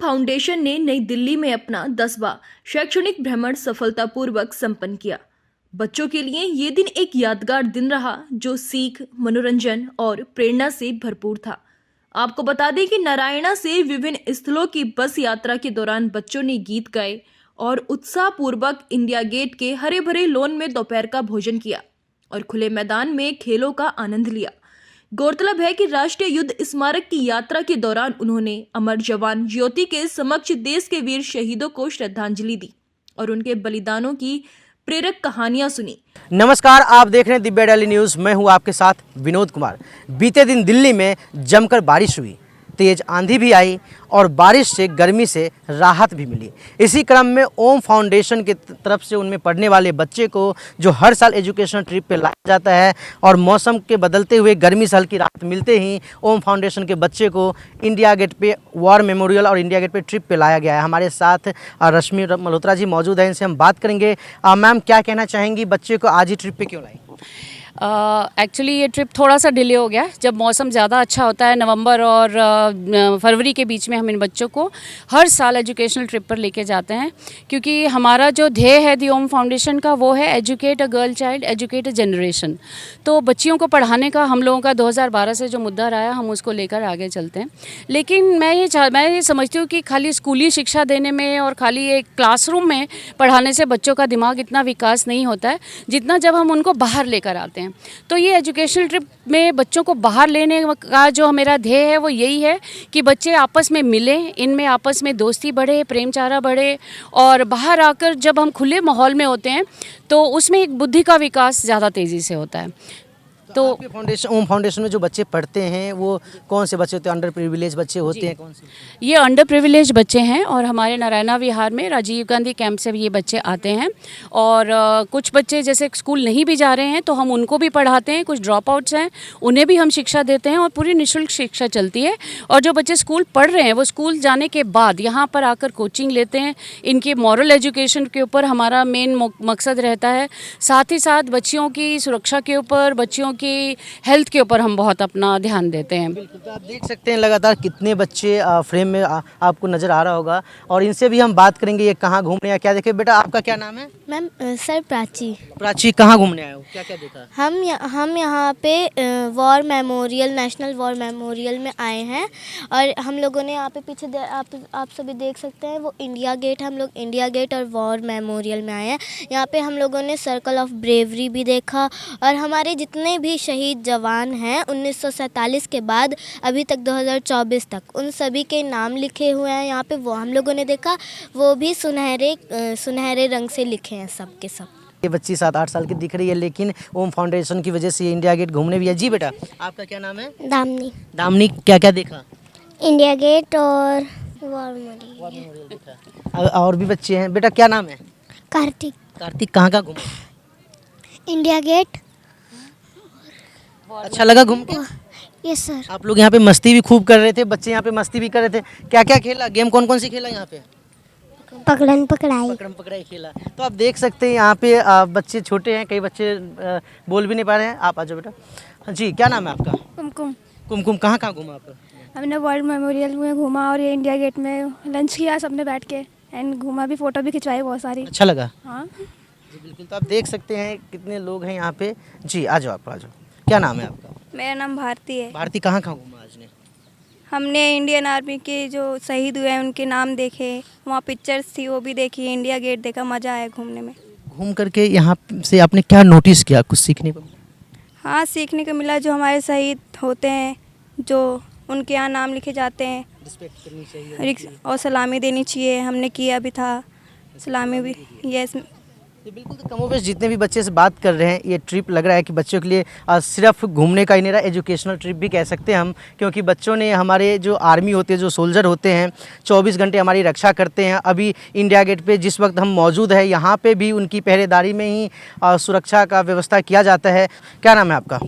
Foundation ने नई दिल्ली में अपना 10वां शैक्षणिक भ्रमण सफलतापूर्वक संपन्न किया। बच्चों के लिए ये दिन एक यादगार दिन रहा जो सीख, मनोरंजन और प्रेरणा से भरपूर था। आपको बता दें कि नारायणा से विभिन्न स्थलों की बस यात्रा के दौरान बच्चों ने गीत गाए और उत्साहपूर्वक इंडिया गेट के हरे भरे लॉन में दोपहर का भोजन किया और खुले मैदान में खेलों का आनंद लिया। गौरतलब है कि राष्ट्रीय युद्ध स्मारक की यात्रा के दौरान उन्होंने अमर जवान ज्योति के समक्ष देश के वीर शहीदों को श्रद्धांजलि दी और उनके बलिदानों की प्रेरक कहानियां सुनी। नमस्कार, आप देख रहे हैं दिव्या डेली न्यूज़। मैं हूं आपके साथ विनोद कुमार। बीते दिन दिल्ली में जमकर बारिश हुई, तेज आंधी भी आई और बारिश से गर्मी से राहत भी मिली। इसी क्रम में ओम फाउंडेशन की तरफ से उनमें पढ़ने वाले बच्चे को जो हर साल एजुकेशनल ट्रिप पे लाया जाता है और मौसम के बदलते हुए गर्मी से हल्की राहत मिलते ही ओम फाउंडेशन के बच्चे को इंडिया गेट पे वॉर मेमोरियल और इंडिया गेट पे ट्रिप पे लाया गया है। हमारे साथ रश्मि मल्होत्रा जी मौजूद हैं, इनसे हम बात करेंगे। मैम, क्या कहना चाहेंगी, बच्चे को आज ही ट्रिप पे क्यों लाई? एक्चुअली ये ट्रिप थोड़ा सा डिले हो गया। जब मौसम ज़्यादा अच्छा होता है नवंबर और फरवरी के बीच में हम इन बच्चों को हर साल एजुकेशनल ट्रिप पर लेके जाते हैं, क्योंकि हमारा जो ध्येय है दी ओम फाउंडेशन का वो है educate a girl child, educate a generation. तो बच्चियों को पढ़ाने का हम लोगों का 2012 से जो मुद्दा रहा, हम उसको लेकर आगे चलते हैं। लेकिन मैं ये समझती हूँ कि खाली स्कूली शिक्षा देने में और खाली एक क्लासरूम में पढ़ाने से बच्चों का दिमाग इतना विकास नहीं होता है जितना जब हम उनको बाहर लेकर आते हैं। तो ये एजुकेशनल ट्रिप में बच्चों को बाहर लेने का जो मेरा ध्येय है वो यही है कि बच्चे आपस में मिलें, इनमें आपस में दोस्ती बढ़े, प्रेमचारा बढ़े और बाहर आकर जब हम खुले माहौल में होते हैं तो उसमें एक बुद्धि का विकास ज़्यादा तेज़ी से होता है। तो फाउंडेशन ओम फाउंडेशन में जो बच्चे पढ़ते हैं वो कौन से बच्चे होते हैं? अंडर प्रिविलेज बच्चे होते हैं? कौन से? ये अंडर प्रिविलेज बच्चे हैं और हमारे नारायणा विहार में राजीव गांधी कैंप से भी ये बच्चे आते हैं। और कुछ बच्चे जैसे स्कूल नहीं भी जा रहे हैं तो हम उनको भी पढ़ाते हैं। कुछ ड्रॉप आउट्स हैं, उन्हें भी हम शिक्षा देते हैं और पूरी निःशुल्क शिक्षा चलती है। और जो बच्चे स्कूल पढ़ रहे हैं वो स्कूल जाने के बाद यहाँ पर आकर कोचिंग लेते हैं। इनके मॉरल एजुकेशन के ऊपर हमारा मेन मकसद रहता है। साथ ही साथ बच्चियों की सुरक्षा के ऊपर, बच्चियों की हेल्थ के ऊपर हम बहुत अपना ध्यान देते हैं। बिल्कुल, तो आप देख सकते हैं लगातार कितने बच्चे फ्रेम में आपको नज़र आ रहा होगा और इनसे भी हम बात करेंगे ये कहाँ घूमने या क्या देखे। बेटा, आपका क्या नाम है? Ma'am sir Prachi. प्राची, कहाँ घूमने आए हो, क्या क्या देखा? हम यहाँ पे war memorial, national war memorial में आए हैं और हम लोगों ने यहाँ पे पीछे आप सभी देख सकते हैं वो इंडिया गेट। हम लोग इंडिया गेट और वॉर मेमोरियल में आए हैं। यहाँ पे हम लोगों ने सर्कल ऑफ ब्रेवरी भी देखा और हमारे जितने भी शहीद जवान हैं 1947 के बाद अभी तक 2024 तक, उन सभी के नाम लिखे हुए हैं यहाँ पे, वो हम लोगों ने देखा। वो भी सुनहरे रंग से लिखे हैं सब के सब। ये बच्ची 7-8 साल की दिख रही है लेकिन ओम फाउंडेशन की वजह से ये इंडिया गेट घूमने भी है। जी बेटा, आपका क्या नाम है? दामनी। दामनी, क्या क्या देखा? इंडिया गेट और वॉर मेमोरियल देखा। और भी बच्चे हैं। बेटा, क्या नाम है? कार्तिक। कार्तिक, कहाँ कहाँ घूमा? India gate. अच्छा लगा घूम के? Yes sir. आप लोग यहाँ पे मस्ती भी खूब कर रहे थे, बच्चे यहाँ पे मस्ती भी कर रहे थे। क्या क्या खेला? गेम कौन कौन सी खेला यहाँ पे? पकड़न पकड़ाई। पकड़म पकड़ाई खेला। तो आप देख सकते हैं यहाँ पे बच्चे छोटे हैं, कई बच्चे बोल भी नहीं पा रहे हैं। आप आ जाओ बेटा। जी, क्या नाम है आपका? कुमकुम। कुमकुम, कहाँ कहाँ घूमा आप? हमने वर्ल्ड मेमोरियल में घूमा और ये इंडिया गेट में लंच किया सबने बैठ के एंड घूमा भी, फ़ोटो भी खिंचवाई बहुत सारी। अच्छा लगा? हाँ जी बिल्कुल। तो आप देख सकते हैं कितने लोग हैं यहाँ पे। जी, आ जाओ, आप आ जाओ। क्या नाम है आपका? मेरा नाम भारती है। भारती, कहाँ कहाँ घूमा आज ने? हमने इंडियन आर्मी के जो शहीद हुए हैं उनके नाम देखे, वहाँ पिक्चर्स थी वो भी देखी, इंडिया गेट देखा, मज़ा आया घूमने में। घूम करके यहाँ से आपने क्या नोटिस किया, कुछ सीखने को मिला? हाँ, सीखने को मिला। जो हमारे शहीद होते हैं, जो उनके यहाँ नाम लिखे जाते हैं, रिस्पेक्ट करनी चाहिए और सलामी देनी चाहिए। हमने किया भी था सलामी भी। यस बिल्कुल। तो कमोबेश जितने भी बच्चे से बात कर रहे हैं, ये ट्रिप लग रहा है कि बच्चों के लिए सिर्फ घूमने का ही नहीं रहा, एजुकेशनल ट्रिप भी कह सकते हैं हम, क्योंकि बच्चों ने हमारे जो आर्मी होते हैं, जो सोल्जर होते हैं, 24 घंटे हमारी रक्षा करते हैं। अभी इंडिया गेट पे जिस वक्त हम मौजूद है, यहाँ पे भी उनकी पहरेदारी में ही सुरक्षा का व्यवस्था किया जाता है। क्या नाम है आपका?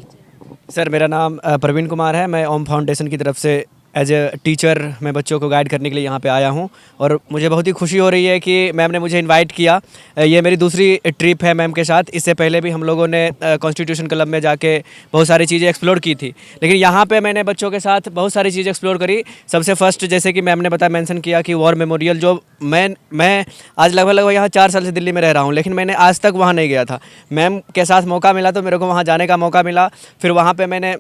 सर, मेरा नाम प्रवीण कुमार है। मैं ओम फाउंडेशन की तरफ से एज ए टीचर मैं बच्चों को गाइड करने के लिए यहाँ पे आया हूँ और मुझे बहुत ही खुशी हो रही है कि मैम ने मुझे इनवाइट किया। ये मेरी दूसरी ट्रिप है मैम के साथ। इससे पहले भी हम लोगों ने कॉन्स्टिट्यूशन क्लब में जाके बहुत सारी चीज़ें एक्सप्लोर की थी, लेकिन यहाँ पे मैंने बच्चों के साथ बहुत सारी चीज़ें एक्सप्लोर करी। सबसे फर्स्ट जैसे कि मैम ने मेंशन किया कि वॉर मेमोरियल, जो मैं आज लगभग यहाँ 4 साल से दिल्ली में रह रहा हूँ, लेकिन मैंने आज तक वहाँ नहीं गया था। मैम के साथ मौका मिला तो मेरे को वहाँ जाने का मौका मिला। फिर वहाँ पर मैंने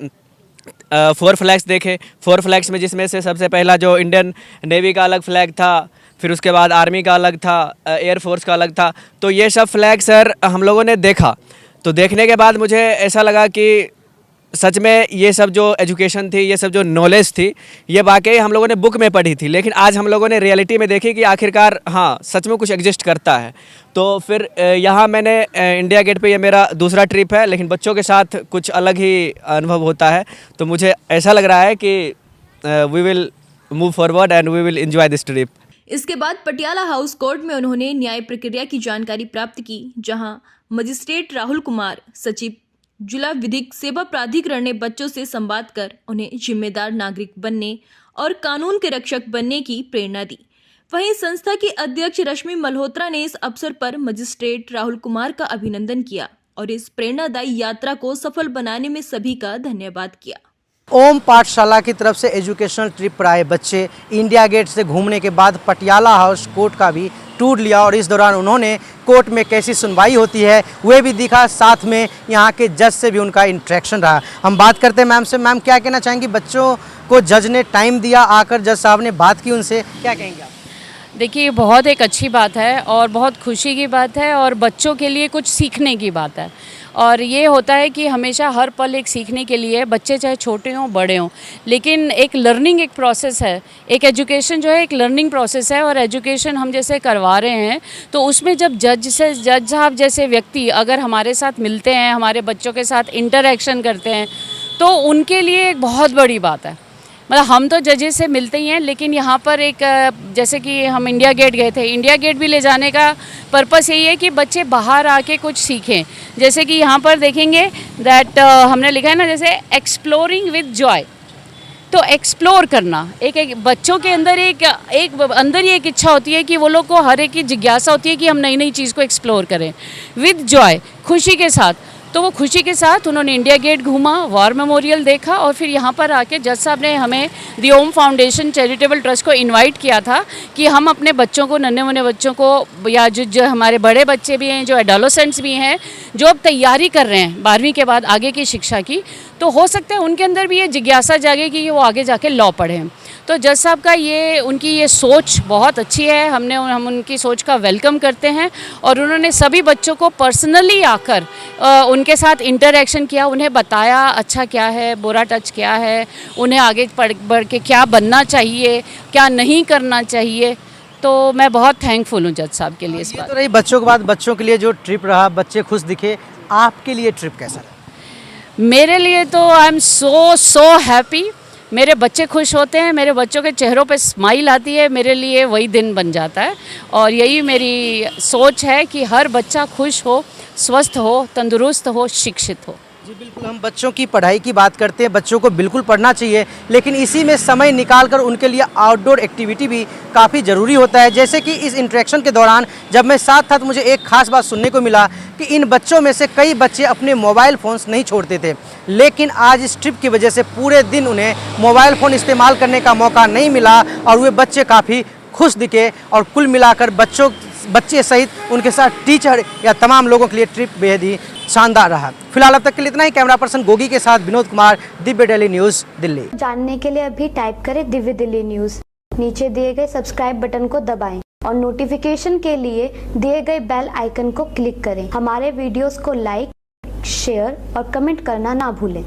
4 फ्लैग्स देखे। 4 फ्लैग्स में जिसमें से सबसे पहला जो इंडियन नेवी का अलग फ्लैग था, फिर उसके बाद आर्मी का अलग था, एयरफोर्स का अलग था। तो ये सब फ्लैग सर हम लोगों ने देखा। तो देखने के बाद मुझे ऐसा लगा कि सच में ये सब जो एजुकेशन थी, ये सब जो नॉलेज थी, ये वाकई हम लोगों ने बुक में पढ़ी थी, लेकिन आज हम लोगों ने रियलिटी में देखी कि आखिरकार हाँ सच में कुछ एग्जिस्ट करता है। तो फिर यहाँ मैंने इंडिया गेट पे, ये मेरा दूसरा ट्रिप है, लेकिन बच्चों के साथ कुछ अलग ही अनुभव होता है। तो मुझे ऐसा लग रहा है कि we will move forward and we will enjoy this trip. इसके बाद पटियाला हाउस कोर्ट में उन्होंने न्याय प्रक्रिया की जानकारी प्राप्त की, जहां मजिस्ट्रेट राहुल कुमार, सचिव जिला विधिक सेवा प्राधिकरण ने बच्चों से संवाद कर उन्हें जिम्मेदार नागरिक बनने और कानून के रक्षक बनने की प्रेरणा दी। वहीं संस्था की अध्यक्ष रश्मि मल्होत्रा ने इस अवसर पर मजिस्ट्रेट राहुल कुमार का अभिनंदन किया और इस प्रेरणादायी यात्रा को सफल बनाने में सभी का धन्यवाद किया। ओम पाठशाला की तरफ से एजुकेशनल ट्रिप पर आए बच्चे इंडिया गेट से घूमने के बाद पटियाला हाउस कोर्ट का भी टूर लिया और इस दौरान उन्होंने कोर्ट में कैसी सुनवाई होती है वह भी दिखा, साथ में यहाँ के जज से भी उनका इंटरेक्शन रहा। हम बात करते हैं मैम से। मैम, क्या कहना चाहेंगी? बच्चों को जज ने टाइम दिया, आकर जज साहब ने बात की, उनसे क्या कहेंगे आप? देखिए, बहुत एक अच्छी बात है और बहुत खुशी की बात है और बच्चों के लिए कुछ सीखने की बात है। और ये होता है कि हमेशा हर पल एक सीखने के लिए, बच्चे चाहे छोटे हों बड़े हों, लेकिन एक लर्निंग एक प्रोसेस है। एक एजुकेशन जो है एक लर्निंग प्रोसेस है और एजुकेशन हम जैसे करवा रहे हैं तो उसमें जब जज साहब जैसे व्यक्ति अगर हमारे साथ मिलते हैं, हमारे बच्चों के साथ इंटरेक्शन करते हैं, तो उनके लिए एक बहुत बड़ी बात है। मतलब हम तो जजेस से मिलते ही हैं, लेकिन यहाँ पर एक जैसे कि हम इंडिया गेट गए थे, इंडिया गेट भी ले जाने का पर्पस यही है कि बच्चे बाहर आके कुछ सीखें। जैसे कि यहाँ पर देखेंगे दैट हमने लिखा है ना, जैसे एक्सप्लोरिंग विद जॉय। तो एक्सप्लोर करना एक बच्चों के अंदर एक अंदर ही एक इच्छा होती है कि वो लोग को हर एक की जिज्ञासा होती है कि हम नई नई चीज़ को एक्सप्लोर करें विद जॉय, खुशी के साथ। तो वो खुशी के साथ उन्होंने इंडिया गेट घूमा, वॉर मेमोरियल देखा और फिर यहाँ पर आके जज साहब ने हमें दी ओम फाउंडेशन चैरिटेबल ट्रस्ट को इनवाइट किया था कि हम अपने बच्चों को, नन्हे मुन्ने बच्चों को, या जो हमारे बड़े बच्चे भी हैं, जो एडोलेसेंट्स भी हैं, जो अब तैयारी कर रहे हैं 12वीं के बाद आगे की शिक्षा की, तो हो सकता है उनके अंदर भी ये जिज्ञासा जागे कि वो आगे जाके लॉ पढ़ें। तो जज साहब का उनकी ये सोच बहुत अच्छी है। हम उनकी सोच का वेलकम करते हैं और उन्होंने सभी बच्चों को पर्सनली आकर उनके साथ इंटरेक्शन किया, उन्हें बताया अच्छा क्या है, बुरा टच क्या है, उन्हें आगे बढ़ के क्या बनना चाहिए, क्या नहीं करना चाहिए। तो मैं बहुत थैंकफुल हूँ जज साहब के लिए इस बात। तो रही बच्चों के बाद, बच्चों के लिए जो ट्रिप रहा, बच्चे खुश दिखे, आपके लिए ट्रिप कैसा रहा? मेरे लिए तो आई एम सो हैप्पी। मेरे बच्चे खुश होते हैं, मेरे बच्चों के चेहरों पे स्माइल आती है, मेरे लिए वही दिन बन जाता है। और यही मेरी सोच है कि हर बच्चा खुश हो, स्वस्थ हो, तंदुरुस्त हो, शिक्षित हो। जी बिल्कुल, हम बच्चों की पढ़ाई की बात करते हैं, बच्चों को बिल्कुल पढ़ना चाहिए, लेकिन इसी में समय निकालकर उनके लिए आउटडोर एक्टिविटी भी काफ़ी ज़रूरी होता है। जैसे कि इस इंटरेक्शन के दौरान जब मैं साथ था तो मुझे एक खास बात सुनने को मिला कि इन बच्चों में से कई बच्चे अपने मोबाइल फ़ोन्स नहीं छोड़ते थे, लेकिन आज इस ट्रिप की वजह से पूरे दिन उन्हें मोबाइल फ़ोन इस्तेमाल करने का मौका नहीं मिला और वे बच्चे काफ़ी खुश दिखे। और कुल मिलाकर बच्चे सहित उनके साथ टीचर या तमाम लोगों के लिए ट्रिप बेहद ही शानदार रहा। फिलहाल अब तक के लिए इतना ही। कैमरा पर्सन गोगी के साथ विनोद कुमार, दिव्य डेली न्यूज़, दिल्ली। जानने के लिए अभी टाइप करें दिव्य दिल्ली न्यूज़, नीचे दिए गए सब्सक्राइब बटन को दबाएं और नोटिफिकेशन के लिए दिए गए बेल आइकन को क्लिक करें। हमारे वीडियोस को लाइक, शेयर और कमेंट करना ना भूलें।